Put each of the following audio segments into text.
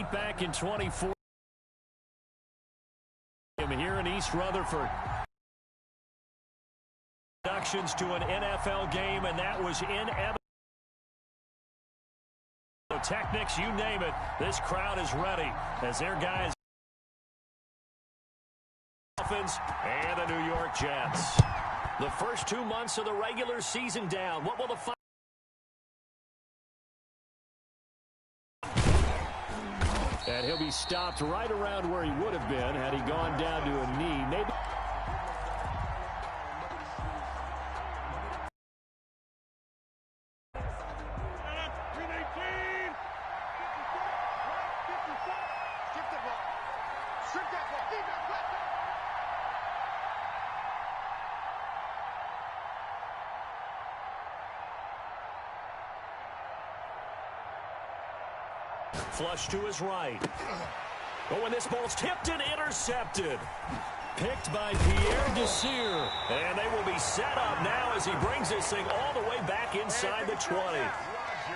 late back in 24. Here in East Rutherford. Introductions to an NFL game, and that was inevitable. Technics, you name it, this crowd is ready as their guys. Dolphins and the New York Jets. The first 2 months of the regular season down. What will the final? And he'll be stopped right around where he would have been had he gone down to a knee. Maybe. Flush to his right. Oh, and this ball's tipped and intercepted. Picked by Pierre Desir. And they will be set up now as he brings this thing all the way back inside the 20.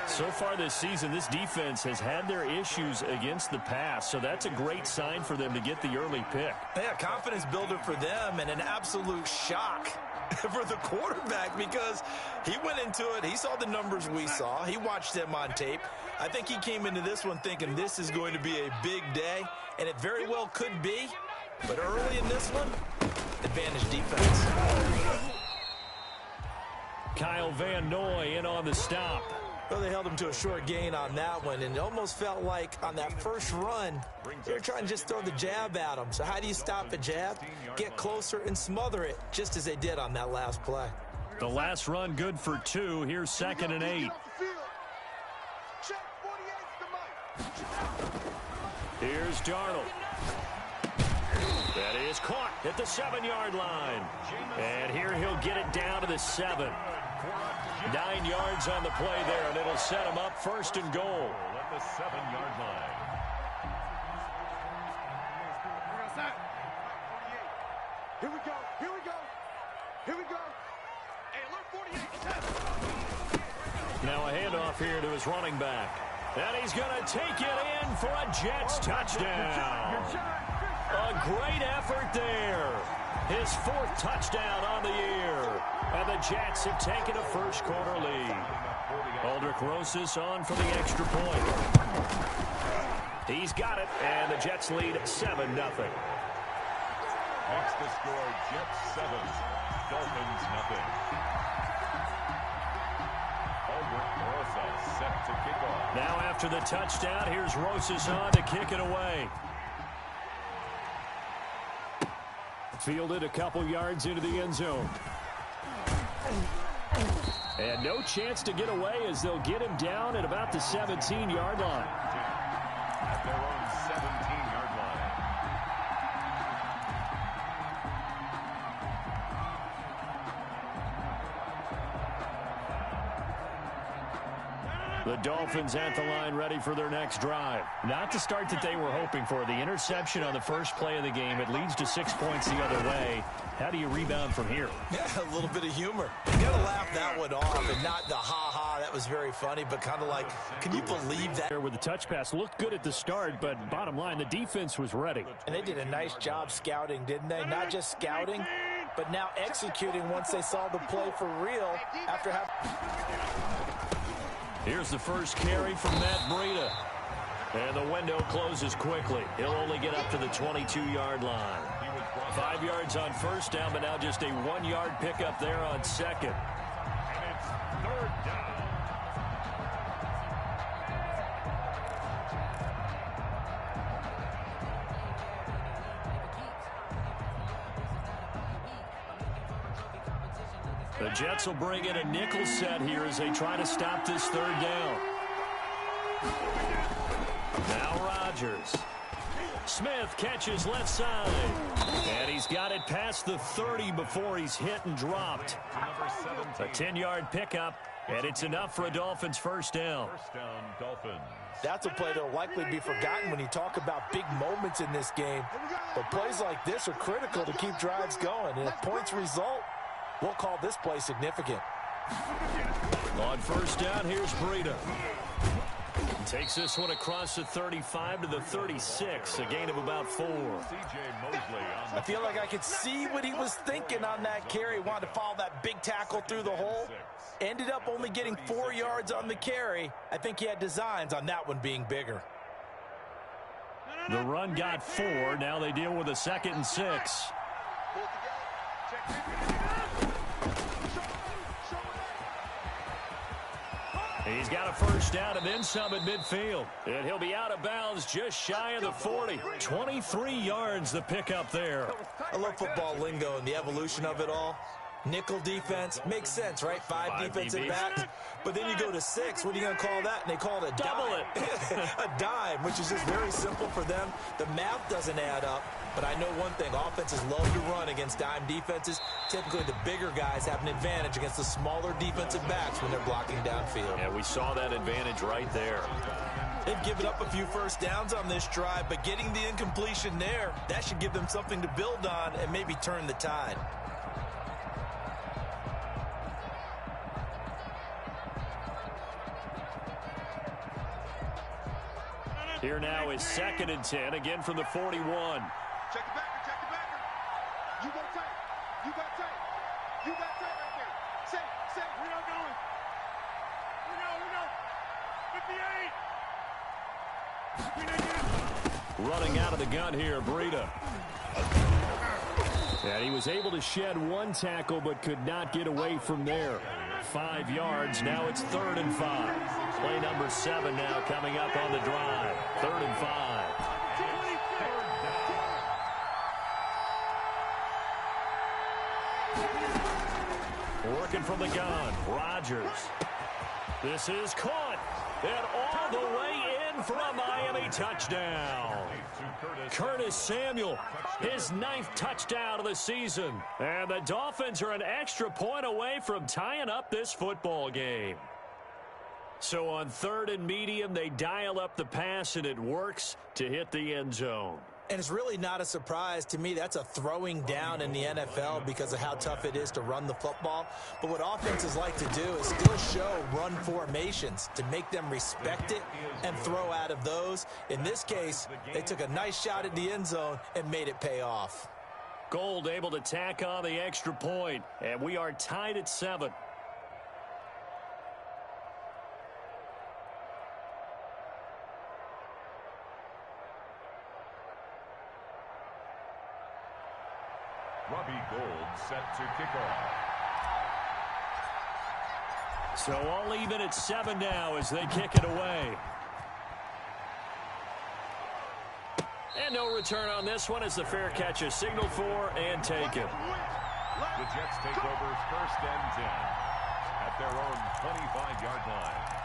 So far this season, this defense has had their issues against the pass, so that's a great sign for them to get the early pick. Yeah, confidence builder for them and an absolute shock for the quarterback because he went into it. He saw the numbers we saw. He watched them on tape. I think he came into this one thinking this is going to be a big day, and it very well could be. But early in this one, advantage defense. Kyle Van Noy in on the stop. Well, they held him to a short gain on that one, and it almost felt like on that first run, they were trying to just throw the jab at him. So how do you stop a jab? Get closer and smother it, just as they did on that last play. The last run good for 2. Here's 2nd and 8. Here's Darnold. That is caught at the 7-yard line. And here he'll get it down to the 7. 9 yards on the play there, and it'll set him up 1st and goal. At the 7-yard line. Here we go. Here we go. Here we go. Hey, alert 48. Now a handoff here to his running back. And he's going to take it in for a Jets touchdown. A great effort there. His 4th touchdown on the year. And the Jets have taken a first-quarter lead. Aldrich Rosas on for the extra point. He's got it, and the Jets lead 7-0. Makes the score Jets 7, Dolphins nothing. Aldrich Rosas set to kick off. Now after the touchdown, here's Rosas on to kick it away. Fielded a couple yards into the end zone. And no chance to get away as they'll get him down at about the 17-yard line. At their own 17-yard line. The Dolphins at the line ready for their next drive. Not the start that they were hoping for. The interception on the first play of the game. It leads to 6 points the other way. How do you rebound from here? Yeah, a little bit of humor. You got to laugh that one off and not the ha-ha. That was very funny, but kind of like, can you believe that? With the touch pass, looked good at the start, but bottom line, the defense was ready. And they did a nice job scouting, didn't they? Not just scouting, but now executing once they saw the play for real after having... Here's the first carry from Matt Breida. And the window closes quickly. He'll only get up to the 22-yard line. 5 yards on first down, but now just a 1-yard pickup there on second. And it's 3rd down. The Jets will bring in a nickel set here as they try to stop this 3rd down. Now Rodgers. Smith catches left side. And he's got it past the 30 before he's hit and dropped. A 10-yard pickup, and it's enough for a Dolphins first down. First down, Dolphins. That's a play that will likely be forgotten when you talk about big moments in this game. But plays like this are critical to keep drives going. And if points result, we'll call this play significant. On first down, here's Breida. Takes this one across the 35 to the 36, a gain of about 4. I feel like I could see what he was thinking on that carry. He wanted to follow that big tackle through the hole. Ended up only getting 4 yards on the carry. I think he had designs on that one being bigger. The run got 4. Now they deal with a 2nd and 6. He's got a first down and then some at midfield. And he'll be out of bounds just shy of the 40. 23 yards the pickup there. I love football lingo and the evolution of it all. Nickel defense makes sense, right? 5 defensive backs. But then you go to 6. What are you going to call that? And they call it a dime. Double it. A dime, which is just very simple for them. The math doesn't add up. But I know one thing. Offenses love to run against dime defenses. Typically, the bigger guys have an advantage against the smaller defensive backs when they're blocking downfield. Yeah, we saw that advantage right there. They've given up a few first downs on this drive, but getting the incompletion there, that should give them something to build on and maybe turn the tide. Here now is 2nd and 10, again from the 41. Check the backer, check the backer. You go tight. You got tight. You got tight right there. Say, we are going. We know. 58. Running out of the gun here, Breida. And he was able to shed 1 tackle but could not get away from there. 5 yards. Now it's 3rd and 5. Play number 7 now coming up on the drive. 3rd and 5. Working from the gun. Rodgers. This is caught. And all the way in for a Miami touchdown. Curtis Samuel, his 9th touchdown of the season. And the Dolphins are an extra point away from tying up this football game. So on 3rd and medium, they dial up the pass, and it works to hit the end zone. And it's really not a surprise to me. That's a throwing down in the NFL because of how tough it is to run the football. But what offenses like to do is still show run formations to make them respect it and throw out of those. In this case, they took a nice shot at the end zone and made it pay off. Gold able to tack on the extra point, and we are tied at 7. Robbie Gould set to kick off. So all even at 7 now as they kick it away. And no return on this one as the fair catch is signaled for and taken. The Jets take over 1st and 10 at their own 25-yard line.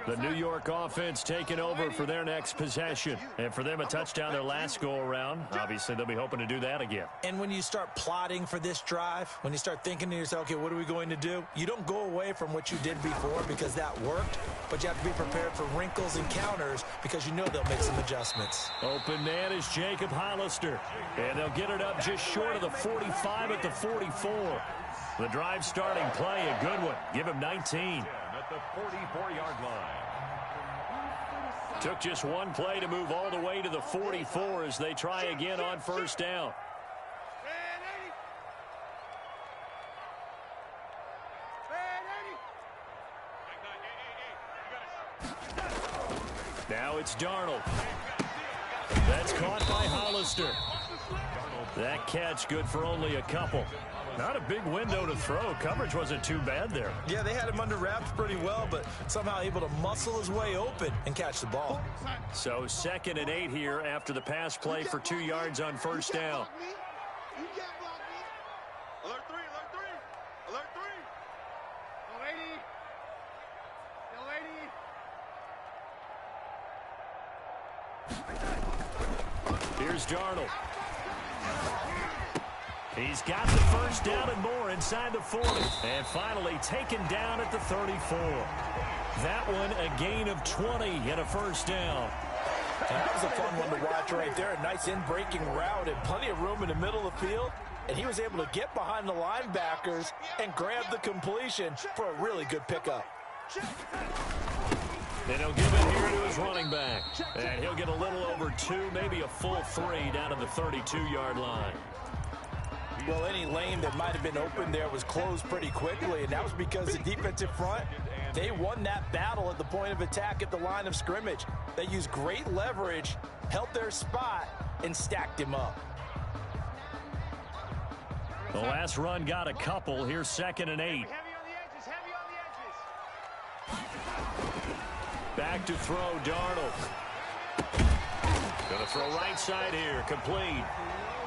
The New York offense taking over for their next possession. And for them, a touchdown their last go-around. Obviously, they'll be hoping to do that again. And when you start plotting for this drive, when you start thinking to yourself, okay, what are we going to do? You don't go away from what you did before because that worked, but you have to be prepared for wrinkles and counters because you know they'll make some adjustments. Open man is Jacob Hollister. And they'll get it up just short of the 45 at the 44. The drive starting play, a good one. Give him 19. At the 44-yard line. Took just 1 play to move all the way to the 44 as they try again on 1st down. Now it's Darnold. That's caught by Hollister. That catch good for only a couple. Not a big window to throw. Coverage wasn't too bad there. Yeah, they had him under wraps pretty well, but somehow able to muscle his way open and catch the ball. So 2nd and 8 here after the pass play for 2 yards on 1st down. You can't block me. Alert 3, alert 3. Alert 3. The lady. Here's Darnold. He's got the first down and more inside the 40. And finally taken down at the 34. That one a gain of 20 and a first down. And that was a fun one to watch right there. A nice in-breaking route and plenty of room in the middle of the field. and he was able to get behind the linebackers and grab the completion for a really good pickup. And he'll give it here to his running back. And he'll get a little over 2, maybe a full 3 down to the 32-yard line. Well, any lane that might have been open there was closed pretty quickly, and that was because the defensive front, they won that battle at the point of attack at the line of scrimmage. They used great leverage, held their spot, and stacked him up. The last run got a couple. Here's 2nd and 8. Heavy on the edges, heavy on the edges. Back to throw, Darnold. Going to throw right side here, complete.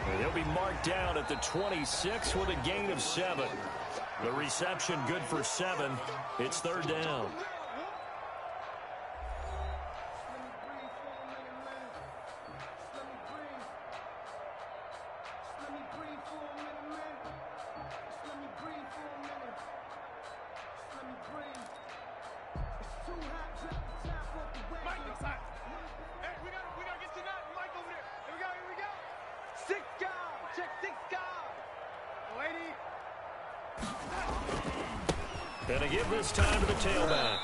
And he'll be marked down at the 26 with a gain of 7. The reception good for 7. It's 3rd down. And to give this time to the tailback.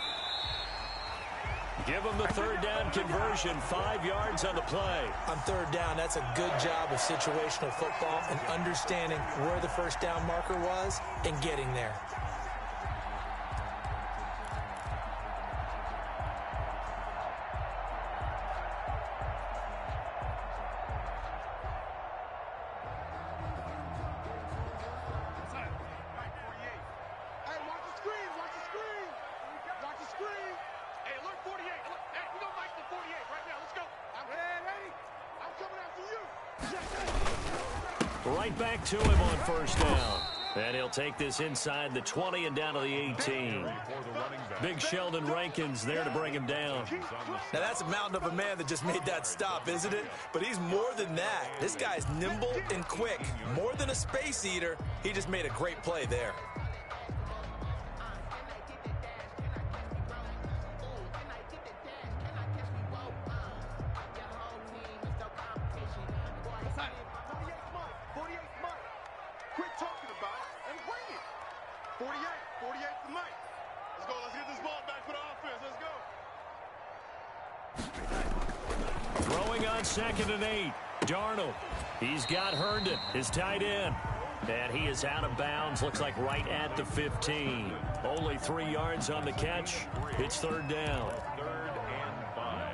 Give him the 3rd down conversion, 5 yards on the play. On 3rd down, that's a good job of situational football and understanding where the 1st down marker was and getting there. Right back to him on 1st down. And he'll take this inside the 20 and down to the 18. Big Sheldon Rankins there to bring him down. Now that's a mountain of a man that just made that stop, isn't it? But he's more than that. This guy's nimble and quick. More than a space eater, he just made a great play there. Throwing on 2nd and 8. Darnold. He's got Herndon, his tight end. And he is out of bounds. Looks like right at the 15. Only 3 yards on the catch. It's 3rd down. 3rd and 5.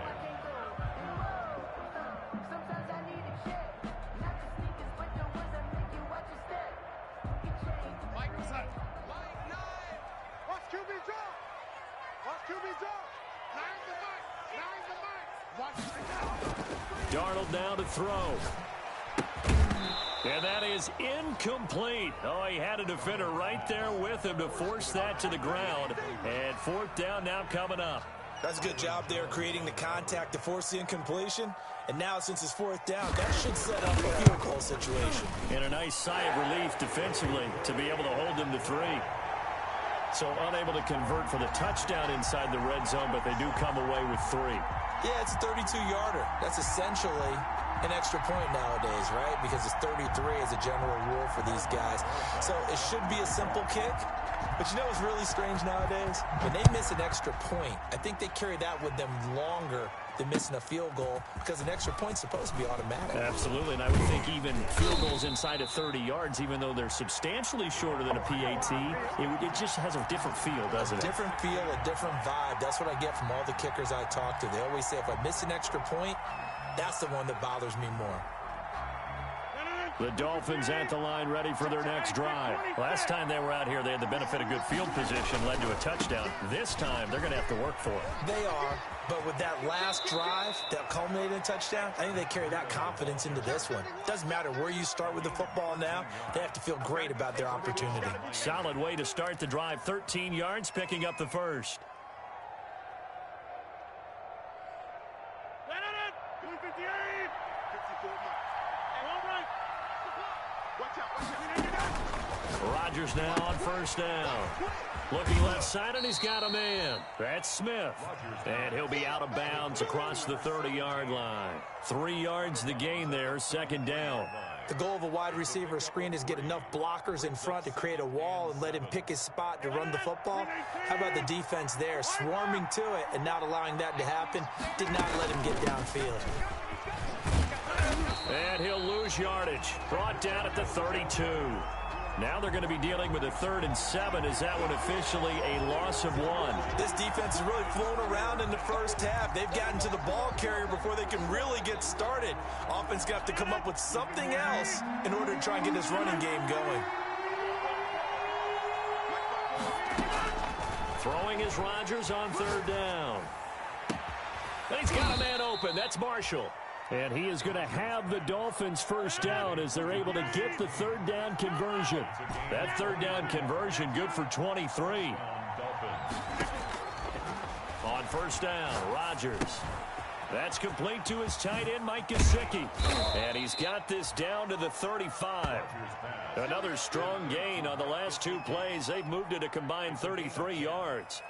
Watch QB drop. Watch QB drop. Nine the mic. Watch Darnold now to throw. And that is incomplete. Oh, he had a defender right there with him to force that to the ground. And 4th down now coming up. That's a good job there creating the contact to force the incompletion. And now since it's 4th down, that should set up a field goal situation. And a nice sigh of relief defensively to be able to hold them to 3. So unable to convert for the touchdown inside the red zone, but they do come away with 3. Yeah, it's a 32-yarder. That's essentially an extra point nowadays, right? Because it's 33 as a general rule for these guys. So it should be a simple kick. But you know what's really strange nowadays? When they miss an extra point, I think they carry that with them longer than missing a field goal because an extra point's supposed to be automatic. Absolutely, and I would think even field goals inside of 30 yards, even though they're substantially shorter than a PAT, it just has a different feel, doesn't it? A different feel, a different vibe. That's what I get from all the kickers I talk to. They always say if I miss an extra point, that's the one that bothers me more. The Dolphins at the line ready for their next drive. Last time they were out here, they had the benefit of good field position, led to a touchdown. This time, they're going to have to work for it. They are, but with that last drive that culminated in a touchdown, I think they carry that confidence into this one. Doesn't matter where you start with the football now, they have to feel great about their opportunity. Solid way to start the drive. 13 yards, picking up the first. Rodgers now on 1st down. Looking left side, and he's got a man. That's Smith. And he'll be out of bounds across the 30-yard line. 3 yards the gain there, 2nd down. The goal of a wide receiver screen is get enough blockers in front to create a wall and let him pick his spot to run the football. How about the defense there, swarming to it and not allowing that to happen? Did not let him get downfield. And he'll lose yardage. Brought down at the 32. Now they're going to be dealing with a 3rd and 7. Is that one officially a loss of 1? This defense has really flown around in the first half. They've gotten to the ball carrier before they can really get started. Offense going to have to come up with something else in order to try and get this running game going. Throwing is Rodgers on 3rd down. And he's got a man open. That's Marshall. And he is going to have the Dolphins first down as they're able to get the 3rd down conversion. That 3rd down conversion good for 23. On first down, Rodgers. That's complete to his tight end, Mike Gesicki. And he's got this down to the 35. Another strong gain on the last 2 plays. They've moved it a combined 33 yards.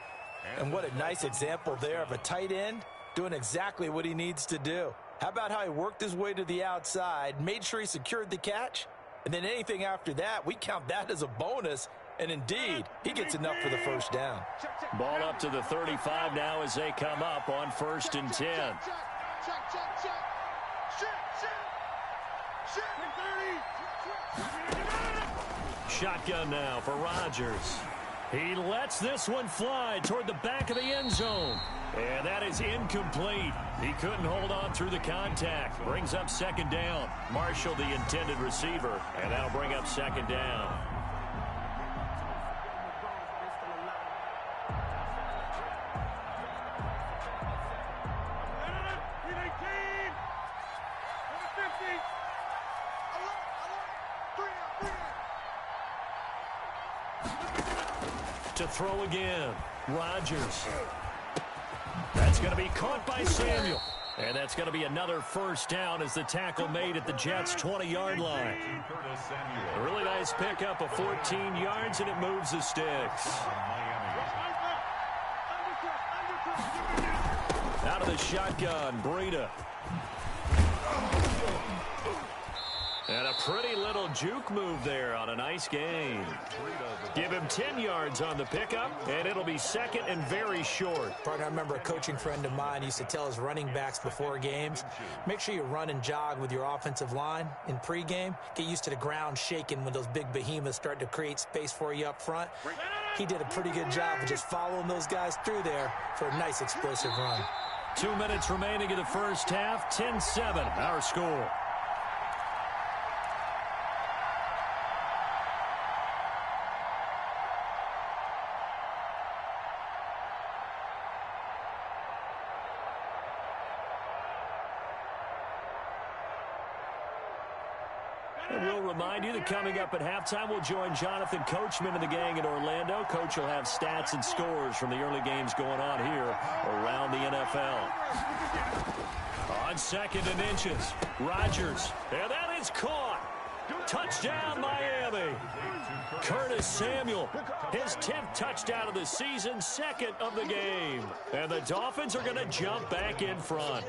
And what a nice example there of a tight end doing exactly what he needs to do. How about how he worked his way to the outside, made sure he secured the catch, and then anything after that, we count that as a bonus, and indeed, he gets enough for the first down. Ball up to the 35 now as they come up on 1st and 10. Shotgun now for Rodgers. He lets this one fly toward the back of the end zone. And that is incomplete. He couldn't hold on through the contact. Brings up 2nd down. Marshall, the intended receiver. And that'll bring up 2nd down. To throw again. Rodgers. That's going to be caught by Samuel. And that's going to be another first down as the tackle made at the Jets' 20-yard line. A really nice pickup of 14 yards, and it moves the sticks. Out of the shotgun, Breida. And a pretty little juke move there on a nice gain. Give him 10 yards on the pickup, and it'll be 2nd and very short. Partner, I remember a coaching friend of mine used to tell his running backs before games, make sure you run and jog with your offensive line in pregame. Get used to the ground shaking when those big behemoths start to create space for you up front. He did a pretty good job of just following those guys through there for a nice explosive run. 2 minutes remaining in the first half, 10-7, our score. And we'll remind you that coming up at halftime, we'll join Jonathan Coachman and the gang in Orlando. Coach will have stats and scores from the early games going on here around the NFL. On 2nd and inches, Rodgers. And that is caught. Touchdown, Miami. Curtis Samuel, his 10th touchdown of the season, 2nd of the game. And the Dolphins are going to jump back in front.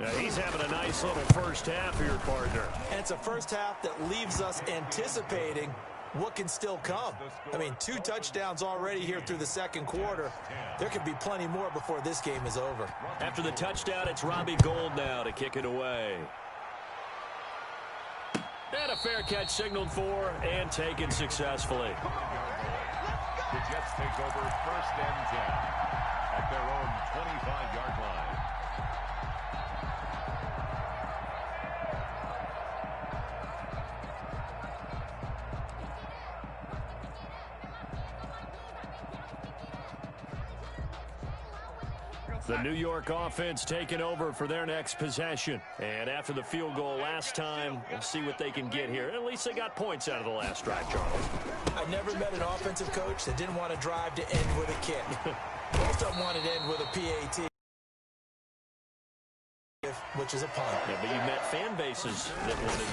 Now he's having a nice little first half here, partner. And it's a first half that leaves us anticipating what can still come. I mean, 2 touchdowns already here through the 2nd quarter. There could be plenty more before this game is over. After the touchdown, it's Robbie Gould now to kick it away. And a fair catch signaled for and taken successfully. The Jets take over 1st and 10 at their own 25-yard line. The New York offense taking over for their next possession. And after the field goal last time, we'll see what they can get here. At least they got points out of the last drive, Charles. I never met an offensive coach that didn't want to drive to end with a kick. Most of them wanted to end with a PAT. which is a punt. Yeah, but you met fan bases that wanted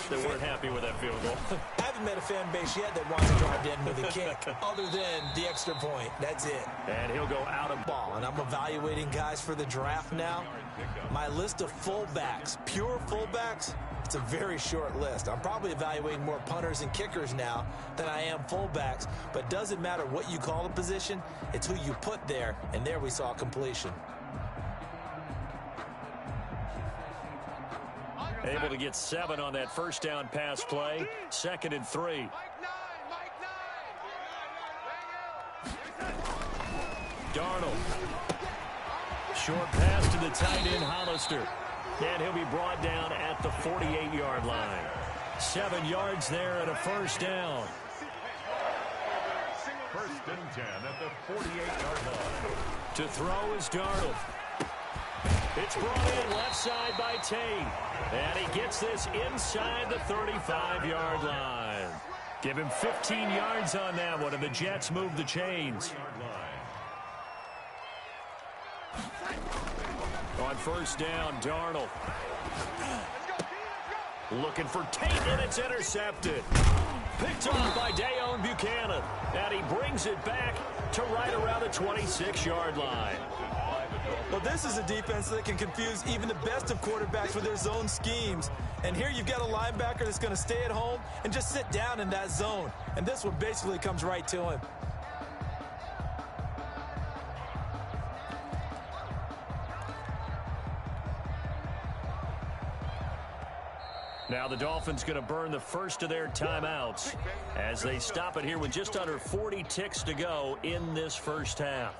that weren't happy with that field goal. I haven't met a fan base yet that wants to drive in with a kick other than the extra point. That's it. And he'll go out of Ball. And I'm evaluating guys for the draft now. My list of fullbacks, pure fullbacks, it's a very short list. I'm probably evaluating more punters and kickers now than I am fullbacks. But it doesn't matter what you call a position, it's who you put there. And there we saw completion. Able to get 7 on that first down pass play. 2nd and 3. Darnold. Short pass to the tight end, Hollister. And he'll be brought down at the 48-yard line. 7 yards there and a first down. 1st and 10 at the 48-yard line. To throw is Darnold. It's brought in left side by Tate. And he gets this inside the 35-yard line. Give him 15 yards on that one, and the Jets move the chains. On first down, Darnold. Looking for Tate, and it's intercepted. Picked off by Dayon Buchanan. And he brings it back to right around the 26-yard line. Well, this is a defense that can confuse even the best of quarterbacks with their zone schemes. And here you've got a linebacker that's going to stay at home and just sit down in that zone. And this one basically comes right to him. Now the Dolphins going to burn the first of their timeouts as they stop it here with just under 40 ticks to go in this first half.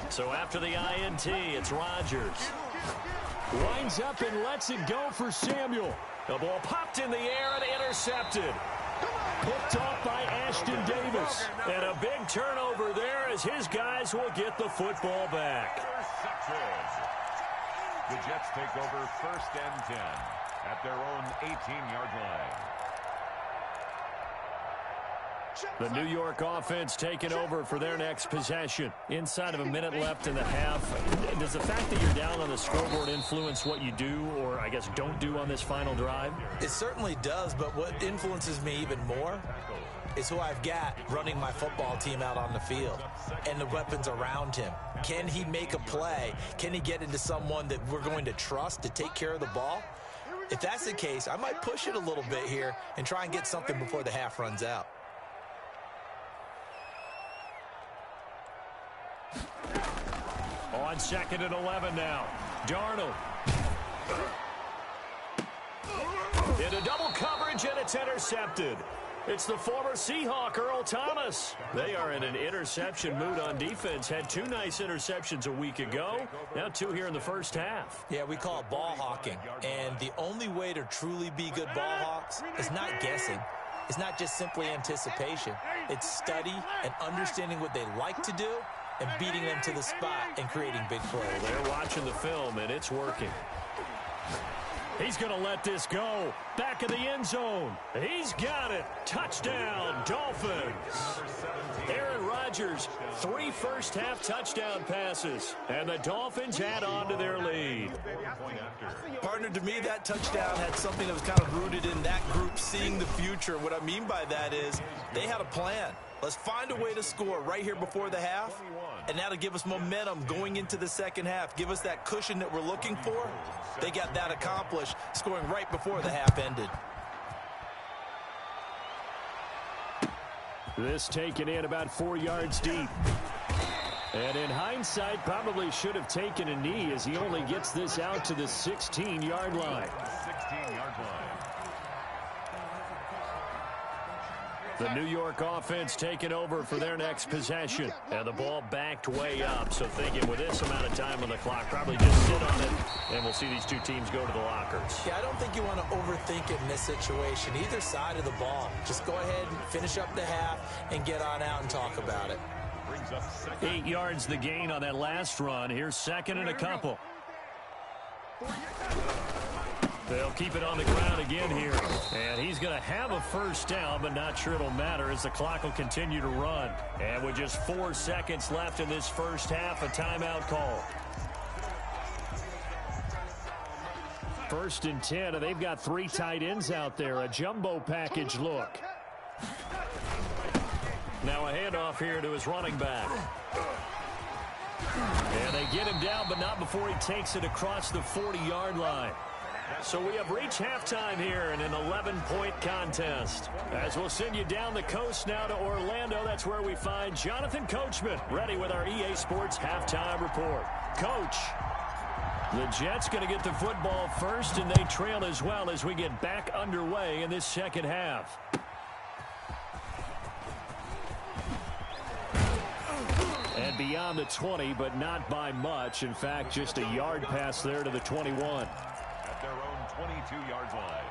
So after the INT, it's Rodgers. Winds up and lets it go for Samuel. The ball popped in the air and intercepted. Picked off by Ashton Davis. And a big turnover there as his guys will get the football back. The Jets take over 1st and 10 at their own 18-yard line. The New York offense taking over for their next possession. Inside of a minute left in the half. Does the fact that you're down on the scoreboard influence what you do, or I guess don't do on this final drive? It certainly does, but what influences me even more is who I've got running my football team out on the field and the weapons around him. Can he make a play? Can he get into someone that we're going to trust to take care of the ball? If that's the case, I might push it a little bit here and try and get something before the half runs out. On 2nd and 11 now. Darnold. Into double coverage, and it's intercepted. It's the former Seahawk, Earl Thomas. They are in an interception mood on defense. Had 2 nice interceptions a week ago. Now 2 here in the first half. Yeah, we call it ball hawking. And the only way to truly be good ball hawks is not guessing. It's not just simply anticipation. It's study and understanding what they like to do and beating them to the spot and creating big plays. They're watching the film, and it's working. He's going to let this go. Back of the end zone. He's got it. Touchdown, Dolphins. Aaron Rodgers, 3 first-half touchdown passes, and the Dolphins add on to their lead. Partner, to me, that touchdown had something that was kind of rooted in that group seeing the future. What I mean by that is they had a plan. Let's find a way to score right here before the half, and that'll give us momentum going into the second half. Give us that cushion that we're looking for. They got that accomplished, scoring right before the half ended. This taken in about 4 yards deep. And in hindsight, probably should have taken a knee as he only gets this out to the 16-yard line. 16-yard line. The New York offense taking over for their next possession. And the ball backed way up. So thinking with this amount of time on the clock, probably just sit on it. And we'll see these 2 teams go to the lockers. Yeah, I don't think you want to overthink it in this situation. Either side of the ball. Just go ahead and finish up the half and get on out and talk about it. 8 yards the gain on that last run. Here's 2nd and a couple. They'll keep it on the ground again here. And he's going to have a first down, but not sure it'll matter as the clock will continue to run. And with just 4 seconds left in this first half, a timeout call. 1st and 10, and they've got 3 tight ends out there. A jumbo package look. Now a handoff here to his running back. And they get him down, but not before he takes it across the 40-yard line. So we have reached halftime here in an 11-point contest. As we'll send you down the coast now to Orlando, that's where we find Jonathan Coachman ready with our EA Sports halftime report. Coach, the Jets going to get the football first, and they trail as well as we get back underway in this second half. And beyond the 20, but not by much. In fact, just a yard pass there to the 21. At their own 22-yard line.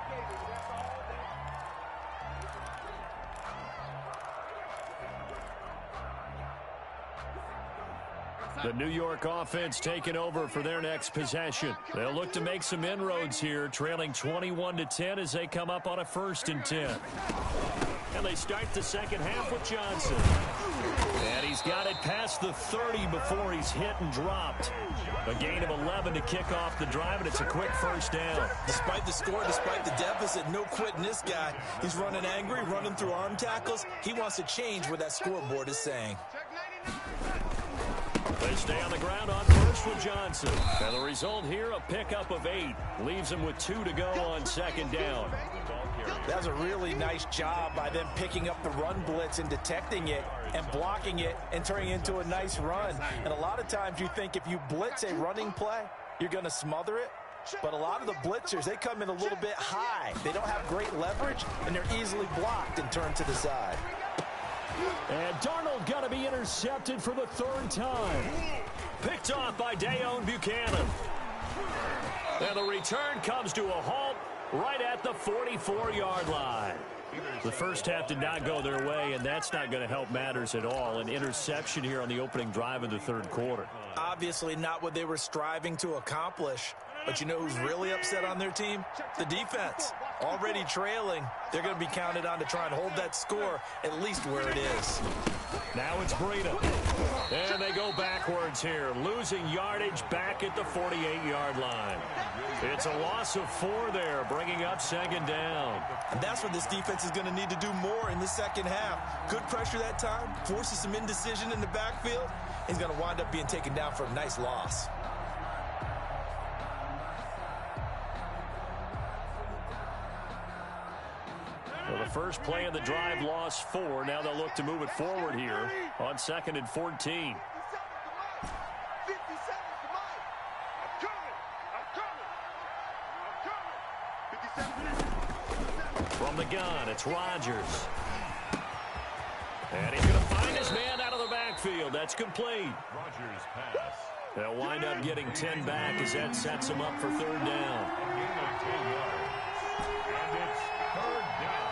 The New York offense taking over for their next possession. They'll look to make some inroads here, trailing 21-10 as they come up on a 1st and 10. And they start the second half with Johnson. And he's got it past the 30 before he's hit and dropped. A gain of 11 to kick off the drive, and it's a quick first down. Despite the score, despite the deficit, no quitting this guy. He's running angry, running through arm tackles. He wants to change what that scoreboard is saying. They stay on the ground on first with Johnson. And the result here, a pickup of 8. Leaves him with 2 to go on second down. That's a really nice job by them picking up the run blitz and detecting it and blocking it and turning it into a nice run. And a lot of times you think if you blitz a running play, you're going to smother it. But a lot of the blitzers, they come in a little bit high. They don't have great leverage, and they're easily blocked and turned to the side. And Darnold got to be intercepted for the 3rd time. Picked off by Dayon Buchanan. And the return comes to a halt right at the 44-yard line. The first half did not go their way, and that's not going to help matters at all. An interception here on the opening drive of the 3rd quarter. Obviously not what they were striving to accomplish. But you know who's really upset on their team? The defense. Already trailing. They're going to be counted on to try and hold that score at least where it is. Now it's Breida. And they go backwards here. Losing yardage back at the 48-yard line. It's a loss of 4 there, bringing up 2nd down. And that's what this defense is going to need to do more in the second half. Good pressure that time. Forces some indecision in the backfield. He's going to wind up being taken down for a nice loss. Well, the first play of the drive lost 4. Now they'll look to move it forward here on 2nd and 14. From the gun, it's Rodgers. And he's going to find his man out of the backfield. That's complete. Rodgers pass. They'll wind up getting 10 back as that sets him up for 3rd down. A gain of 10 yards. And it's 3rd down.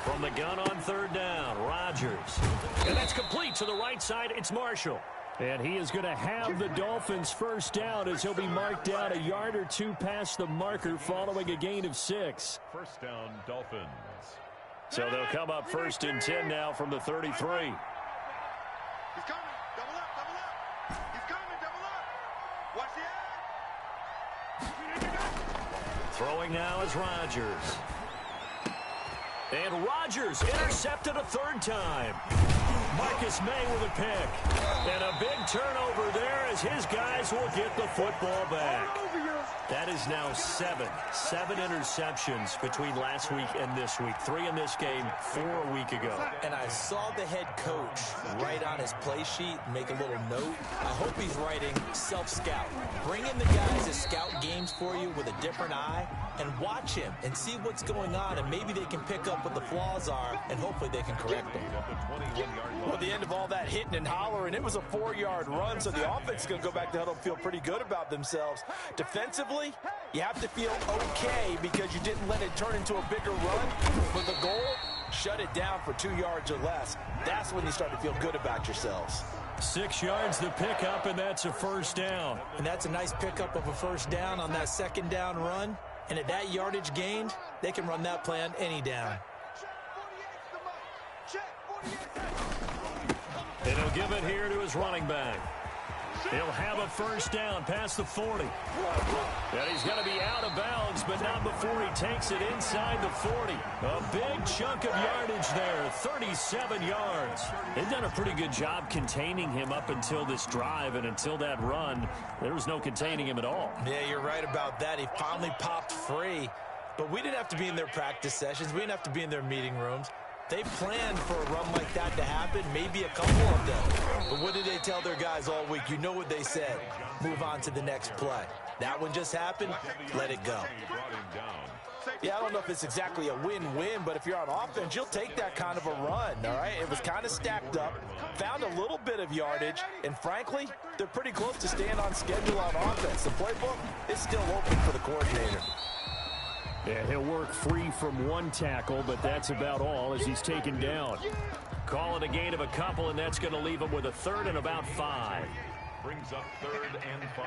From the gun on 3rd down, Rodgers. And that's complete to the right side. It's Marshall. And he is going to have the Dolphins first down as he'll be marked down a yard or 2 past the marker following a gain of 6. First down, Dolphins. So they'll come up 1st and 10 now from the 33. He's coming. Double up, double up. He's coming, double up. Watch the edge. Throwing now is Rodgers. And Rodgers intercepted a 3rd time. Marcus May with a pick. And a big turnover there as his guys will get the football back. That is now 7 interceptions between last week and this week. 3 in this game, 4 a week ago. And I saw the head coach write on his play sheet, make a little note. I hope he's writing self-scout. Bring in the guys that scout games for you with a different eye and watch him and see what's going on, and maybe they can pick up what the flaws are, and hopefully they can correct them. Well, at the end of all that hitting and hollering, it was a 4-yard run, so the offense is going to go back to huddle and feel pretty good about themselves. Defensively, you have to feel okay because you didn't let it turn into a bigger run. For the goal, shut it down for 2 yards or less. That's when you start to feel good about yourselves. 6 yards the pickup, and that's a first down. And that's a nice pickup of a first down on that second down run. And at that yardage gained, they can run that play on any down. And he'll give it here to his running back. He'll have a first down past the 40. And he's going to be out of bounds, but not before he takes it inside the 40. A big chunk of yardage there, 37 yards. They've done a pretty good job containing him up until this drive, and until that run, there was no containing him at all. Yeah, you're right about that. He finally popped free. But we didn't have to be in their practice sessions. We didn't have to be in their meeting rooms. They planned for a run like that to happen, maybe a couple of them. But what did they tell their guys all week? You know what they said. Move on to the next play. That one just happened. Let it go. Yeah, I don't know if it's exactly a win-win, but if you're on offense, you'll take that kind of a run, all right? It was kind of stacked up, found a little bit of yardage, and frankly, they're pretty close to staying on schedule on offense. The playbook is still open for the coordinator. Yeah, he'll work free from one tackle, but that's about all as he's taken down. Call it a gain of a couple, and that's going to leave him with a third and about 5. Brings up 3rd and 5.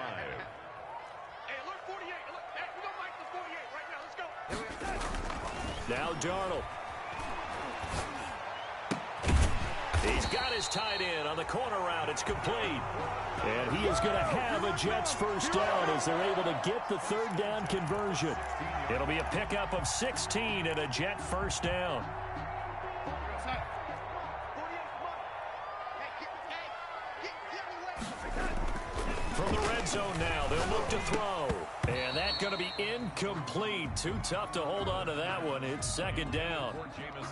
Hey, alert 48. Alert. Hey, we don't like this 48 right now. Let's go. Now Darnold. He's got his tight end on the corner route. It's complete. And he is going to have a Jets first down as they're able to get the third down conversion. It'll be a pickup of 16 and a Jet first down. From the red zone now, they'll look to throw. And that's going to be incomplete. Too tough to hold on to that one. It's second down.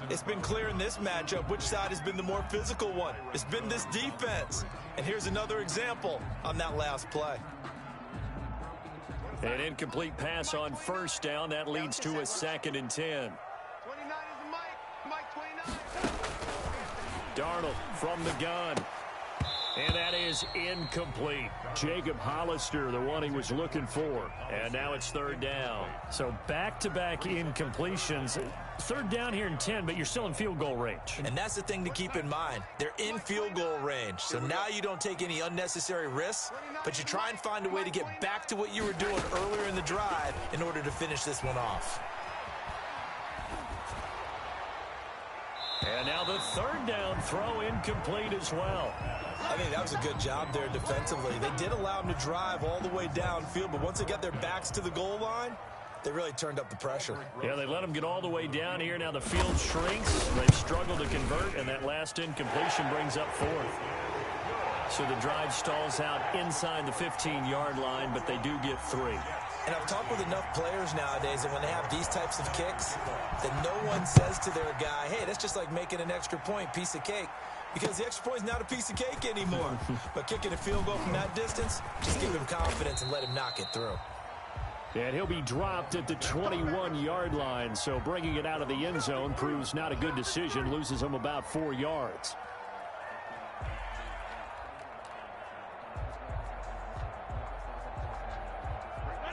It's been clear in this matchup which side has been the more physical one. It's been this defense. And here's another example on that last play. An incomplete pass on first down. That leads to a 2nd and 10. 29 is the Mike. Mike 29. Darnold from the gun. And that is incomplete. Jacob Hollister, the one he was looking for. And now it's third down. So back-to-back incompletions. Third down here in 10, but you're still in field goal range. And that's the thing to keep in mind. They're in field goal range. So now you don't take any unnecessary risks, but you try and find a way to get back to what you were doing earlier in the drive in order to finish this one off. And now the third down throw incomplete as well. I think that was a good job there defensively. They did allow them to drive all the way downfield, but once they got their backs to the goal line, they really turned up the pressure. Yeah, they let them get all the way down here. Now the field shrinks. They've struggled to convert, and that last incompletion brings up 4th. So the drive stalls out inside the 15-yard line, but they do get 3. And I've talked with enough players nowadays that when they have these types of kicks, that no one says to their guy, hey, that's just like making an extra point, piece of cake. Because the extra point is not a piece of cake anymore. But kicking a field goal from that distance, just give him confidence and let him knock it through. And he'll be dropped at the 21-yard line, so bringing it out of the end zone proves not a good decision, loses him about 4 yards.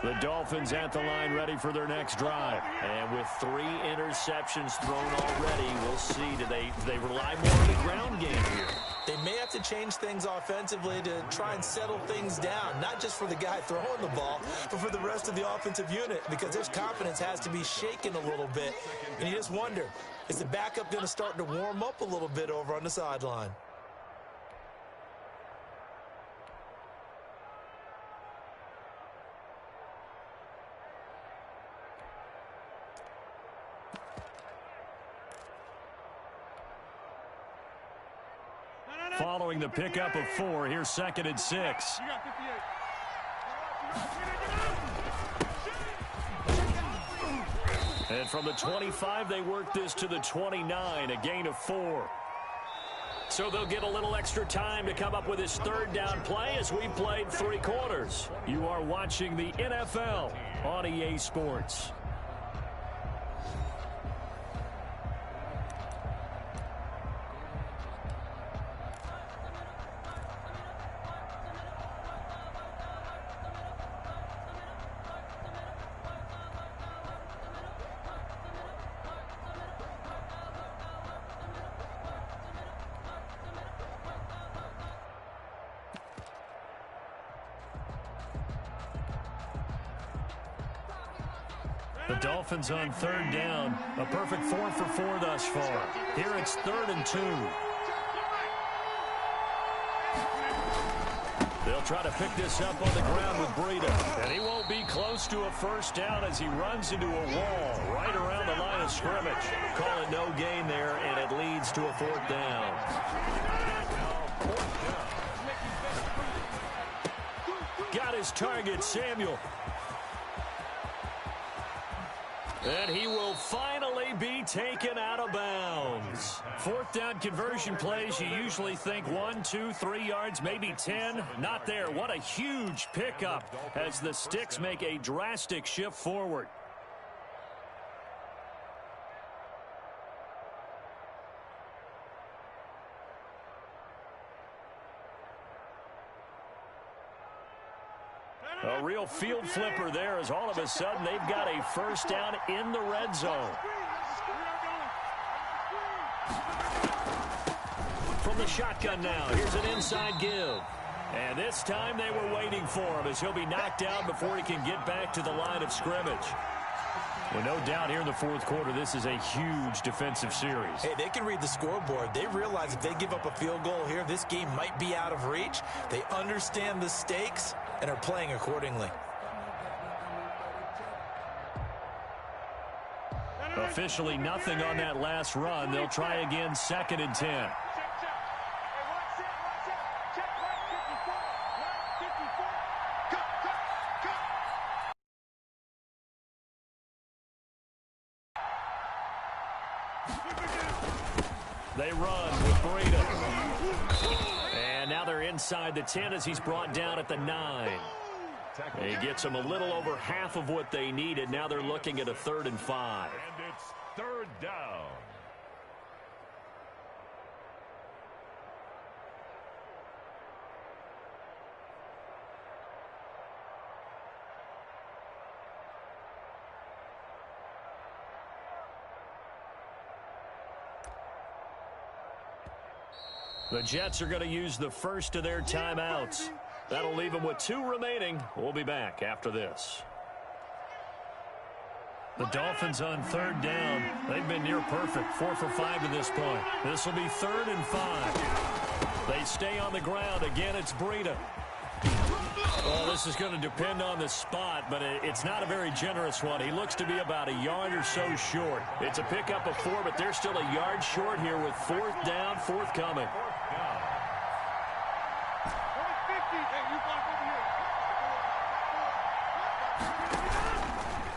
The Dolphins at the line ready for their next drive. And with 3 interceptions thrown already, we'll see. Do they rely more on the ground game here? They may have to change things offensively to try and settle things down, not just for the guy throwing the ball, but for the rest of the offensive unit, because his confidence has to be shaken a little bit. And you just wonder, is the backup going to start to warm up a little bit over on the sideline? Following the pickup of 4, here's 2nd and 6. You got 58. And from the 25, they work this to the 29, a gain of 4. So they'll get a little extra time to come up with his third down play as we played 3 quarters. You are watching the NFL on EA Sports. The Dolphins on third down. A perfect 4 for 4 thus far. Here it's 3rd and 2. They'll try to pick this up on the ground with Breida. And he won't be close to a first down as he runs into a wall right around the line of scrimmage. Call it no gain there, and it leads to a 4th down. Got his target, Samuel. And he will finally be taken out of bounds. 4th down conversion plays, you usually think 1, 2, 3 yards, maybe 10. Not there. What a huge pickup as the Sticks make a drastic shift forward. A real field flipper there as all of a sudden they've got a first down in the red zone. From the shotgun now, here's an inside give. And this time they were waiting for him as he'll be knocked down before he can get back to the line of scrimmage. Well, no doubt here in the 4th quarter, this is a huge defensive series. Hey, they can read the scoreboard. They realize if they give up a field goal here, this game might be out of reach. They understand the stakes and are playing accordingly. Officially nothing on that last run. They'll try again, 2nd and 10. They run with Breida. And now they're inside the 10 as he's brought down at the 9. He gets them a little over half of what they needed. Now they're looking at a 3rd and 5. And it's 3rd down. The Jets are going to use the first of their timeouts. That'll leave them with 2 remaining. We'll be back after this. The Dolphins on 3rd down. They've been near perfect, 4 for 5 to this point. This will be 3rd and 5. They stay on the ground. Again, it's Breida. Well, this is going to depend on the spot, but it's not a very generous one. He looks to be about a yard or so short. It's a pickup of 4, but they're still a yard short here with 4th down, forthcoming.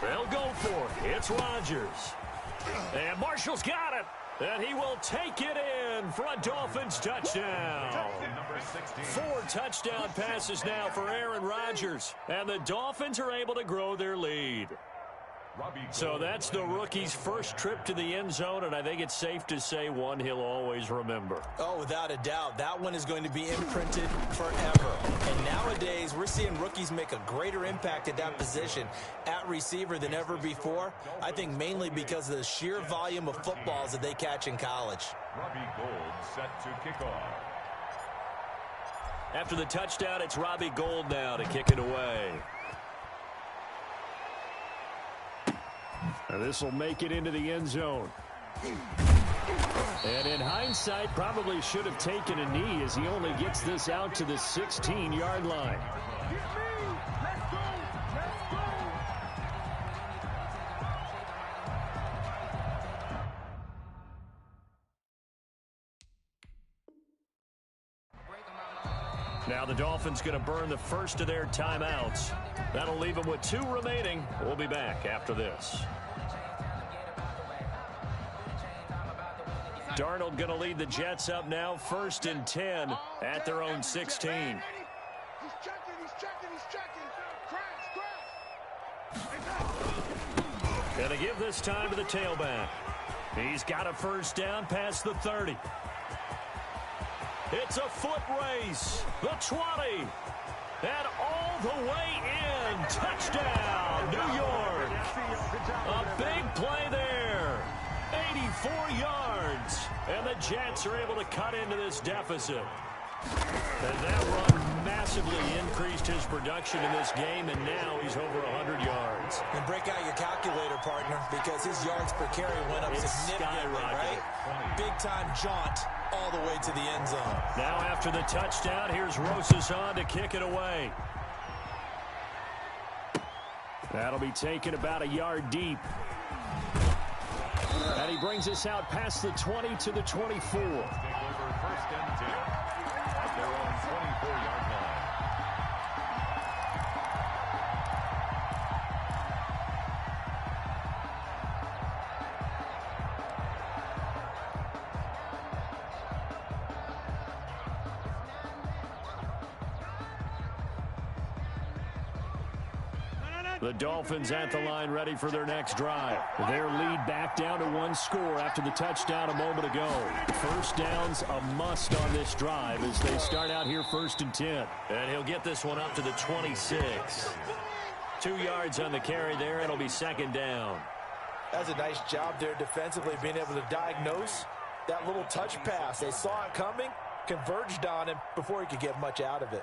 They'll go for it. It's Rodgers. And Marshall's got it. And he will take it in for a Dolphins touchdown. 4 touchdown passes now for Aaron Rodgers. And the Dolphins are able to grow their lead. So that's the rookie's first trip to the end zone, and I think it's safe to say one he'll always remember. Oh, without a doubt. That one is going to be imprinted forever. And nowadays, we're seeing rookies make a greater impact at that position at receiver than ever before. I think mainly because of the sheer volume of footballs that they catch in college. Robbie Gould set to kick off. After the touchdown, it's Robbie Gould now to kick it away. And this will make it into the end zone. And in hindsight, probably should have taken a knee as he only gets this out to the 16-yard line. Now the Dolphins going to burn the first of their timeouts. That'll leave them with 2 remaining. We'll be back after this. Darnold going to lead the Jets up now, 1st and 10 at their own 16. He's checking. Crash. Going to give this time to the tailback. He's got a first down past the 30. It's a foot race. The 20. And all the way in. Touchdown, New York. A big play there. 84 yards. And the Jets are able to cut into this deficit. And that run massively increased his production in this game, and now he's over 100 yards. And break out your calculator, partner, because his yards per carry went up significantly, right? Big-time jaunt all the way to the end zone. Now after the touchdown, here's Rosas on to kick it away. That'll be taken about a yard deep. And he brings us out past the 20 to the 24. Take over first and 10 at their own 24-yard line. The Dolphins at the line ready for their next drive. Their lead back down to 1 score after the touchdown a moment ago. First down's a must on this drive as they start out here 1st and 10. And he'll get this one up to the 26. 2 yards on the carry there. It'll be 2nd down. That's a nice job there defensively, being able to diagnose that little touch pass. They saw it coming, converged on him before he could get much out of it.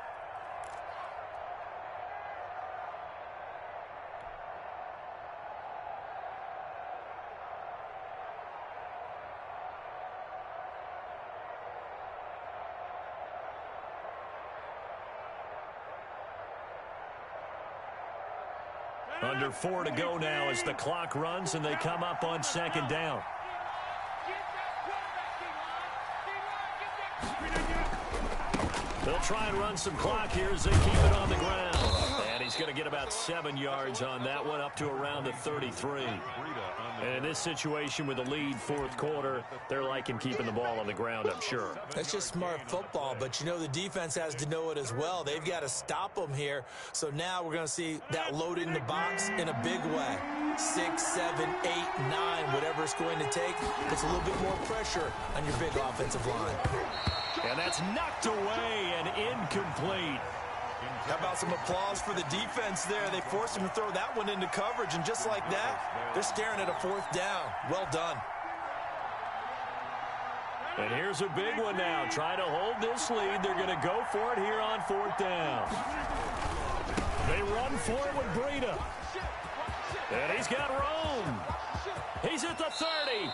Under 4 to go now as the clock runs and they come up on 2nd down. They'll try and run some clock here as they keep it on the ground. And he's going to get about 7 yards on that one, up to around the 33. And in this situation with the lead 4th quarter, they're liking keeping the ball on the ground, I'm sure. That's just smart football, but you know the defense has to know it as well. They've got to stop them here. So now we're going to see that load in the box in a big way. 6, 7, 8, 9, whatever it's going to take. Puts a little bit more pressure on your big offensive line. And that's knocked away and incomplete. How about some applause for the defense there? They forced him to throw that one into coverage, and just like that, they're staring at a 4th down. Well done. And here's a big one now. Trying to hold this lead. They're going to go for it here on 4th down. They run for it with Breida. And he's got Rome. He's at the 30.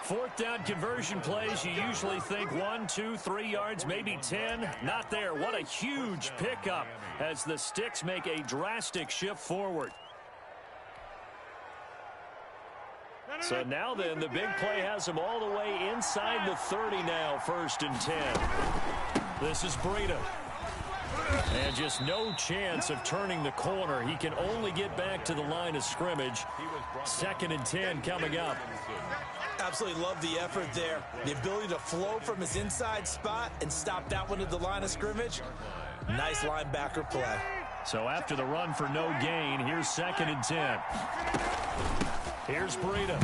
4th down conversion plays, you usually think 1, 2, 3 yards, maybe 10. Not there. What a huge pickup as the Sticks make a drastic shift forward. So now then, the big play has them all the way inside the 30 now, 1st and 10. This is Breida. And just no chance of turning the corner. He can only get back to the line of scrimmage. 2nd and 10 coming up. Absolutely love the effort there. The ability to flow from his inside spot and stop that one at the line of scrimmage. Nice linebacker play. So after the run for no gain, here's 2nd and 10. Here's Breida.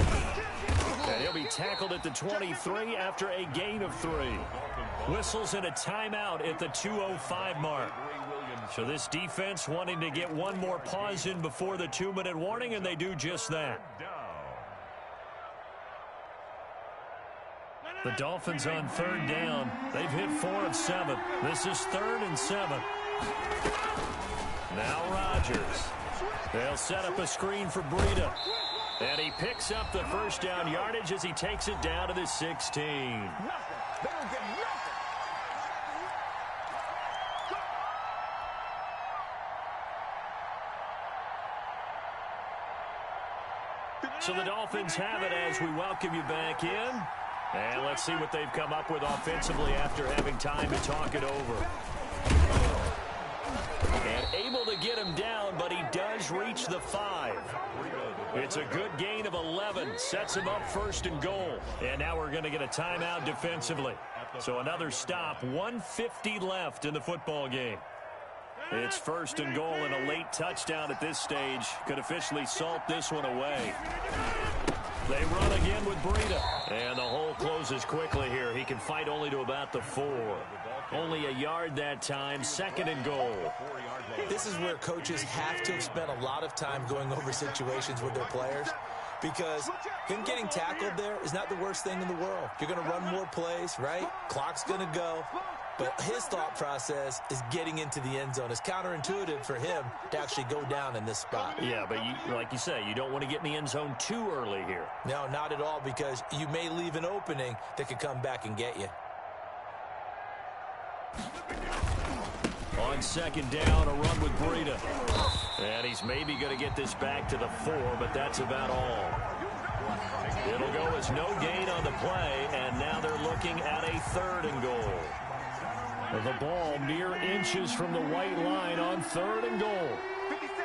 And he'll be tackled at the 23 after a gain of 3. Whistles in a timeout at the 2:05 mark. So this defense wanting to get one more pause in before the 2-minute warning, and they do just that. The Dolphins on 3rd down. They've hit 4 of 7. This is 3rd and 7. Now Rodgers. They'll set up a screen for Breida. And he picks up the 1st down yardage as he takes it down to the 16. They don't get nothing. So the Dolphins have it as we welcome you back in. And let's see what they've come up with offensively after having time to talk it over. And able to get him down, but he does reach the 5. It's a good gain of 11. Sets him up 1st and goal. And now we're going to get a timeout defensively. So another stop. 1:50 left in the football game. It's 1st and goal, and a late touchdown at this stage could officially salt this one away. They run again with Breida. And the hole closes quickly here. He can fight only to about the 4. Only a yard that time. 2nd and goal. This is where coaches have to have spent a lot of time going over situations with their players, because him getting tackled there is not the worst thing in the world. You're going to run more plays, right? Clock's going to go. But his thought process is getting into the end zone. It's counterintuitive for him to actually go down in this spot. Yeah, but like you say, you don't want to get in the end zone too early here. No, not at all, because you may leave an opening that could come back and get you. On second down, a run with Breida. And he's maybe going to get this back to the 4, but that's about all. It'll go as no gain on the play, and now they're looking at a 3rd and goal. The ball mere inches from the white line on 3rd and goal. 57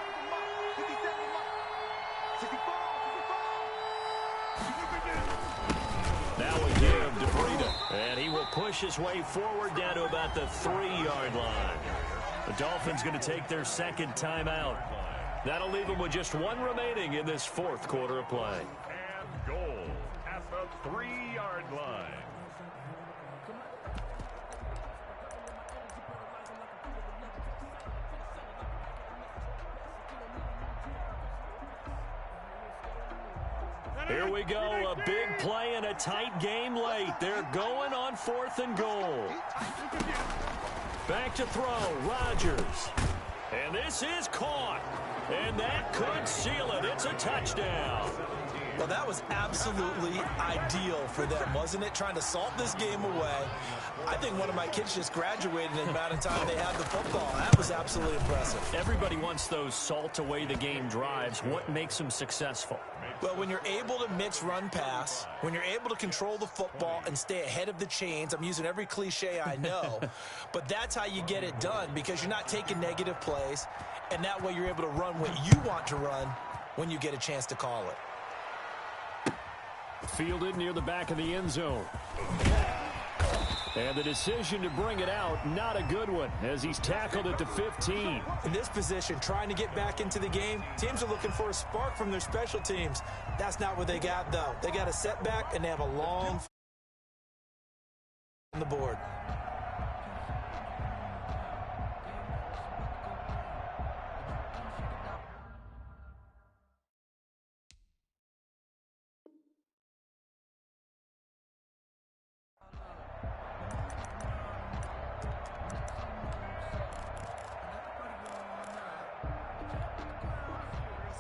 Now we give to Breida, and he will push his way forward down to about the 3-yard line. The Dolphins going to take their 2nd timeout. That'll leave them with just 1 remaining in this 4th quarter of play. And goal at the 3-yard line. Here we go, a big play and a tight game late. They're going on 4th and goal. Back to throw, Rodgers. And this is caught. And that could seal it. It's a touchdown. Well, that was absolutely ideal for them, wasn't it? Trying to salt this game away. I think one of my kids just graduated in the amount of time they had the football. That was absolutely impressive. Everybody wants those salt away the game drives. What makes them successful? Well, when you're able to mix run pass, when you're able to control the football and stay ahead of the chains, I'm using every cliche I know, but that's how you get it done, because you're not taking negative plays, and that way you're able to run what you want to run when you get a chance to call it. Fielded near the back of the end zone. And the decision to bring it out, not a good one, as he's tackled at the 15. In this position, trying to get back into the game, teams are looking for a spark from their special teams. That's not what they got, though. They got a setback, and they have a long on the board.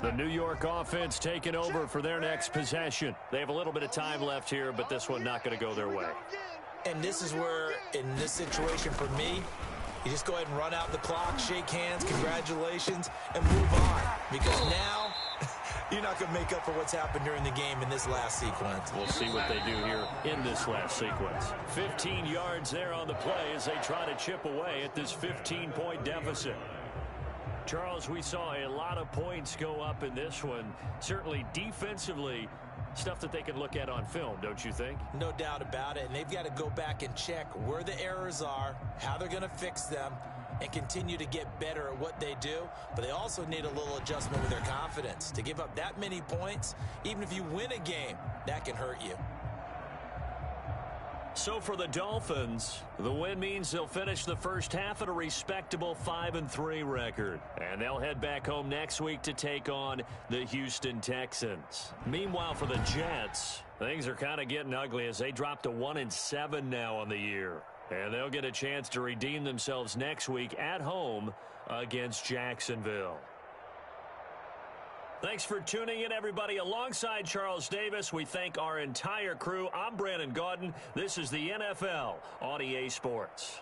The New York offense taking over for their next possession. They have a little bit of time left here, but this one not going to go their way. And this is where, in this situation for me, you just go ahead and run out the clock, shake hands, congratulations, and move on. Because now, you're not going to make up for what's happened during the game in this last sequence. We'll see what they do here in this last sequence. 15 yards there on the play as they try to chip away at this 15-point deficit. Charles, we saw a lot of points go up in this one. Certainly defensively, stuff that they can look at on film, don't you think? No doubt about it. And they've got to go back and check where the errors are, how they're going to fix them, and continue to get better at what they do. But they also need a little adjustment with their confidence. To give up that many points, even if you win a game, that can hurt you. So for the Dolphins, the win means they'll finish the first half at a respectable 5-3 record. And they'll head back home next week to take on the Houston Texans. Meanwhile, for the Jets, things are kind of getting ugly as they drop to 1-7 now on the year. And they'll get a chance to redeem themselves next week at home against Jacksonville. Thanks for tuning in, everybody. Alongside Charles Davis, we thank our entire crew. I'm Brandon Gaudin. This is the NFL on EA Sports.